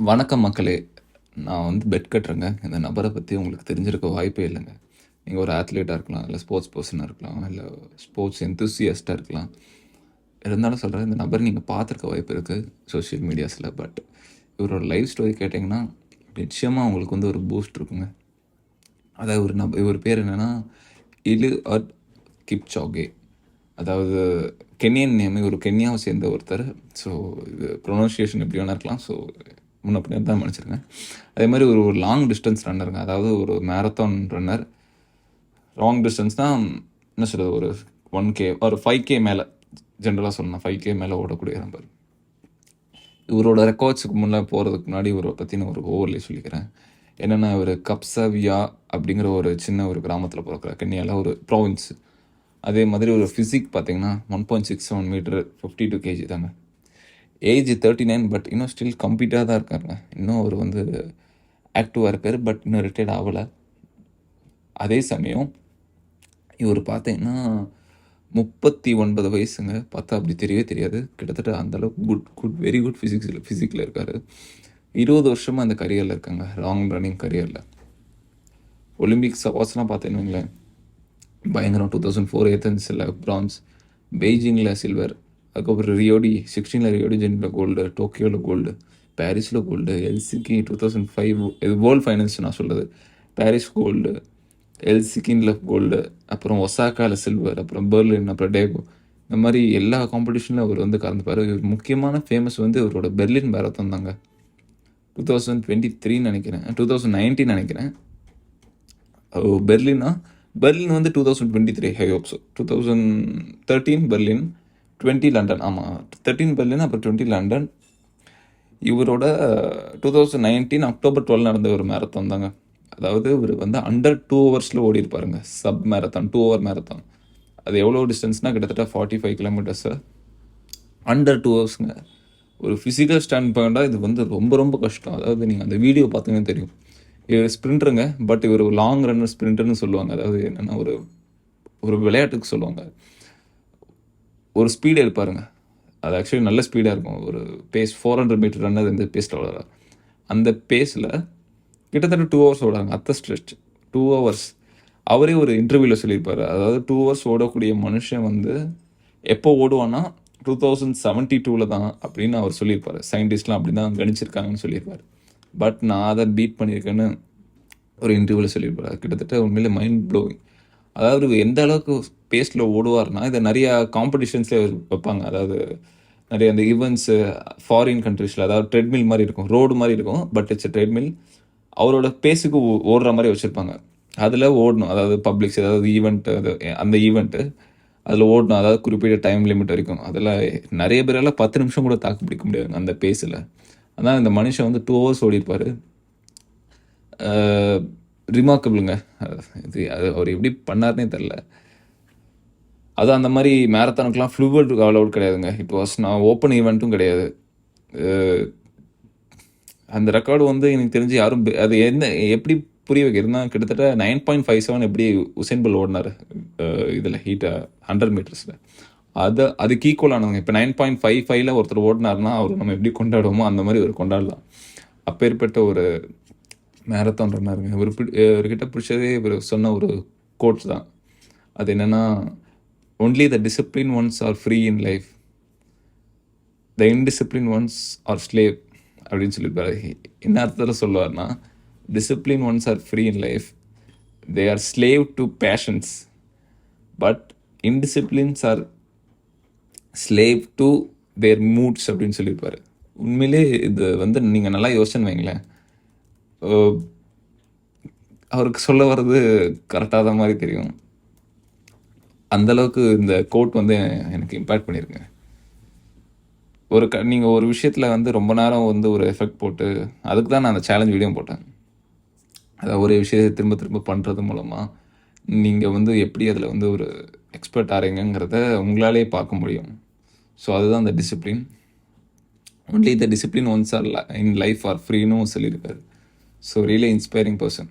வணக்கம் மக்களே! நான் வந்து பெட் கட்டுறேங்க. இந்த நபர பத்தி உங்களுக்கு தெரிஞ்சிருக்க வாய்ப்பே இல்லங்க. நீங்க ஒரு அத்லீட்டா இருக்கலாம், இல்ல ஸ்போர்ட்ஸ் பெர்சனா இருக்கலாம், இல்ல ஸ்போர்ட்ஸ் எந்தூசியாஸ்ட்டா இருக்கலாம். இருந்தாலும் சொல்றேன், இந்த நபர நீங்க பார்த்துருக்க வாய்ப்பு இருக்கு, சோசியல் மீடியாஸ்ல. பட் இவரோட லைஃப் ஸ்டோரி கேட்டீங்கன்னா, நிச்சயமா உங்களுக்கு வந்து ஒரு பூஸ்ட் இருக்குங்க. அதாவது இவர் பேர் என்னன்னா, எலியட் கிப்சாகே. அதாவது கென்யன் நேம். இவர் கென்யாவை சேர்ந்த ஒருத்தர். ஸோ இது ப்ரொனன்சியேஷன் எப்படி வேணா இருக்கலாம். ஸோ முன்ன பின்ன தான் மன்னிச்சிருங்க. அதே மாதிரி ஒரு ஒரு லாங் டிஸ்டன்ஸ் ரன்னருங்க. அதாவது ஒரு மேரத்தான் ரன்னர். லாங் டிஸ்டன்ஸ்னா என்ன சொல்கிறது, ஒரு 1K ஒரு 5K மேலே, ஜென்ரலாக சொல்லணும் 5K மேலே ஓடக்கூடிய நம்பர். இவரோட ரெக்கார்ட்ஸுக்கு முன்னே போகிறதுக்கு முன்னாடி இவரை பற்றின ஒரு ஓவர்லே சொல்லிக்கிறேன். என்னென்னா, இவர் கப்சவியா அப்படிங்கிற ஒரு சின்ன ஒரு கிராமத்தில் பிறக்கிறார், கென்யாவில் ஒரு ப்ராவின்ஸ். அதே மாதிரி ஒரு ஃபிசிக் பார்த்தீங்கன்னா 1.67 மீட்டர் 52 kg தாங்க. ஏஜ் 39, பட் இன்னும் ஸ்டில் கம்ப்ளீட்டாக தான் இருக்காருங்க. இன்னும் அவர் வந்து ஆக்டிவாக இருக்கார், பட் இன்னும் ரிட்டையர்ட் ஆகலை. அதே சமயம் இவர் பார்த்தீங்கன்னா 39 வயசுங்க. பார்த்தா அப்படி தெரியவே தெரியாது. கிட்டத்தட்ட அந்தளவுக்கு வெரி குட் ஃபிசிக்கில் இருக்கார். 20 வருஷமாக அந்த கரியரில் இருக்காங்க, லாங் ரன்னிங் கரியரில். ஒலிம்பிக்ஸ் அவார்ட்ஸ்லாம் பார்த்தேன்னு வைங்களேன், பயங்கரம். 2004 ஏத்தன்ஸில் பிரான்ஸ், பெய்ஜிங்கில் சில்வர், அதுக்கப்புறம் ரியோடி ஜெனியில் கோல்டு, டோக்கியோவில் கோல்டு, பாரிஸில் கோல்டு, எல்சிக்கி 2005 இது வேர்ல்டு ஃபைனல்ஸ் நான் சொல்கிறது. பாரிஸ் கோல்டு, எல்சிக்கின்ல கோல்டு, அப்புறம் ஒசாக்காவில் சில்வர், அப்புறம் பெர்லின், அப்புறம் டேகோ. இந்த மாதிரி எல்லா காம்படிஷனில் அவர் வந்து கலந்துப்பார். இவர் முக்கியமான ஃபேமஸ் வந்து இவரோட பெர்லின் மேரத்தான் தாங்க. 2023 நினைக்கிறேன், 2019 நினைக்கிறேன். பெர்லின் வந்து 2023 I hope so. 2013 Berlin, 20 London. ஆமாம், 13 பெர்லின், அப்புறம் 20 லண்டன். இவரோட 2019 அக்டோபர் 12 நடந்த ஒரு மேரத்தான் தாங்க. அதாவது இவர் வந்து அண்டர் 2 ஹவர்ஸில் ஓடி இருப்பாருங்க. Sub marathon, 2 hour marathon. அது எவ்வளோ டிஸ்டன்ஸ்னால் கிட்டத்தட்ட 45 கிலோமீட்டர்ஸு. அண்டர் 2 ஹவர்ஸுங்க. ஒரு ஃபிசிக்கல் ஸ்டாண்ட் பாயிண்டாக இது வந்து ரொம்ப ரொம்ப கஷ்டம். அதாவது நீங்கள் அந்த வீடியோ பார்த்தீங்கன்னா தெரியும். இவர் ஸ்ப்ரிண்டருங்க, பட் இவர் லாங் ரன்னர் ஸ்ப்ரிண்டர்னு சொல்லுவாங்க. அதாவது என்னென்னா, ஒரு விளையாட்டுக்கு சொல்லுவாங்க. ஒரு ஸ்பீடு எடுப்பாருங்க, அது ஆக்சுவலி நல்ல ஸ்பீடாக இருக்கும். ஒரு பேஸ் 400 மீட்டர் ரன்னர் இந்த பேஸில் விளாட்றாரு. அந்த பேஸில் கிட்டத்தட்ட 2 ஹவர்ஸ் ஓடுறாங்க. அத்த ஸ்ட்ரெச் 2 ஹவர்ஸ். அவரே ஒரு இன்டர்வியூவில் சொல்லியிருப்பார். அதாவது 2 ஹவர்ஸ் ஓடக்கூடிய மனுஷன் வந்து எப்போ ஓடுவான்னா 2072 தான் அப்படின்னு அவர் சொல்லியிருப்பார். சயின்டிஸ்ட்லாம் அப்படி தான் கணிச்சிருக்காங்கன்னு சொல்லியிருப்பார். பட் நான் அதை பீட் பண்ணியிருக்கேன்னு ஒரு இன்டர்வியூவில் சொல்லியிருப்பார். கிட்டத்தட்ட உண்மையிலே மைண்ட் ப்ளோவிங். அதாவது எந்த அளவுக்கு பேஸில் ஓடுவார்னா, இதை நிறையா காம்படிஷன்ஸ்லேயே வைப்பாங்க. அதாவது நிறைய அந்த ஈவெண்ட்ஸு ஃபாரின் கண்ட்ரீஸில், அதாவது ட்ரெட்மில் மாதிரி இருக்கும், ரோடு மாதிரி இருக்கும், பட் இட்ஸ் ட்ரெட்மில். அவரோட பேஸுக்கு ஓடுற மாதிரி வச்சுருப்பாங்க. அதில் ஓடணும். அதாவது பப்ளிக்ஸ் ஏதாவது ஈவெண்ட்டு, அந்த ஈவெண்ட்டு அதில் ஓடணும். அதாவது குறிப்பிட்ட டைம் லிமிட் வரைக்கும். அதில் நிறைய பேரால் 10 நிமிஷம் கூட தாக்கு பிடிக்க முடியாதுங்க அந்த பேஸில். அதான் இந்த மனுஷன் வந்து 2 ஹவர்ஸ் ஓடிருப்பார். ரிமார்க்கபிளுங்க. அது அவர் எப்படி பண்ணார்னே தெரில. அதுவும் அந்த மாதிரி மேரத்தானுக்கெலாம் ஃப்ளூவட் அலவுட் கிடையாதுங்க. நான் ஓப்பன் ஈவெண்ட்டும் கிடையாது. அந்த ரெக்கார்டு வந்து எனக்கு தெரிஞ்சு யாரும் அது எப்படி புரிய வைக்கிறதுனா, கிட்டத்தட்ட 9.57 எப்படி உசேன் போல்ட் ஓடினார் இதில் 100 மீட்டர்ஸில், அதுக்கு ஈக்குவலானவங்க. இப்போ 9.55 ஒருத்தர் ஓடினார்னா அவர் நம்ம எப்படி கொண்டாடுவோமோ அந்த மாதிரி ஒரு கொண்டாடலாம். அப்பேற்பட்ட ஒரு மேரத்தான் ரன்னருங்க. இவர்கிட்ட பிடிச்சதே இவர் சொன்ன ஒரு கோட்ஸ் தான். அது என்னென்னா, only the discipline ones are free in life, the indiscipline ones are slave அப்படின்னு சொல்லியிருப்பாரு. என்ன அர்த்தத்தில் சொல்லுவார்னா, discipline ones are free in life, they are slave to passions, but indisciplines are slave to their moods அப்படின்னு சொல்லியிருப்பார். உண்மையிலே இது வந்து நீங்கள் நல்லா யோசனை வைங்களேன். அவருக்கு சொல்ல வர்றது கரெக்டாக தான் மாதிரி தெரியும். அந்தளவுக்கு இந்த கோட் வந்து எனக்கு இம்பேக்ட் பண்ணியிருக்குங்க. நீங்கள் ஒரு விஷயத்தில் வந்து ரொம்ப நேரம் வந்து ஒரு எஃபெக்ட் போட்டு, அதுக்கு தான் நான் அந்த சேலஞ்ச் வீடியோ போட்டேன். அதாவது ஒரே விஷயத்தை திரும்ப திரும்ப பண்ணுறது மூலமாக நீங்கள் வந்து எப்படி அதில் வந்து ஒரு எக்ஸ்பர்ட் ஆகிறீங்கிறத உங்களாலே பார்க்க முடியும். ஸோ அதுதான் அந்த discipline. Only the discipline ones are in life are ஃப்ரீன்னு சொல்லியிருக்காரு. So really inspiring person.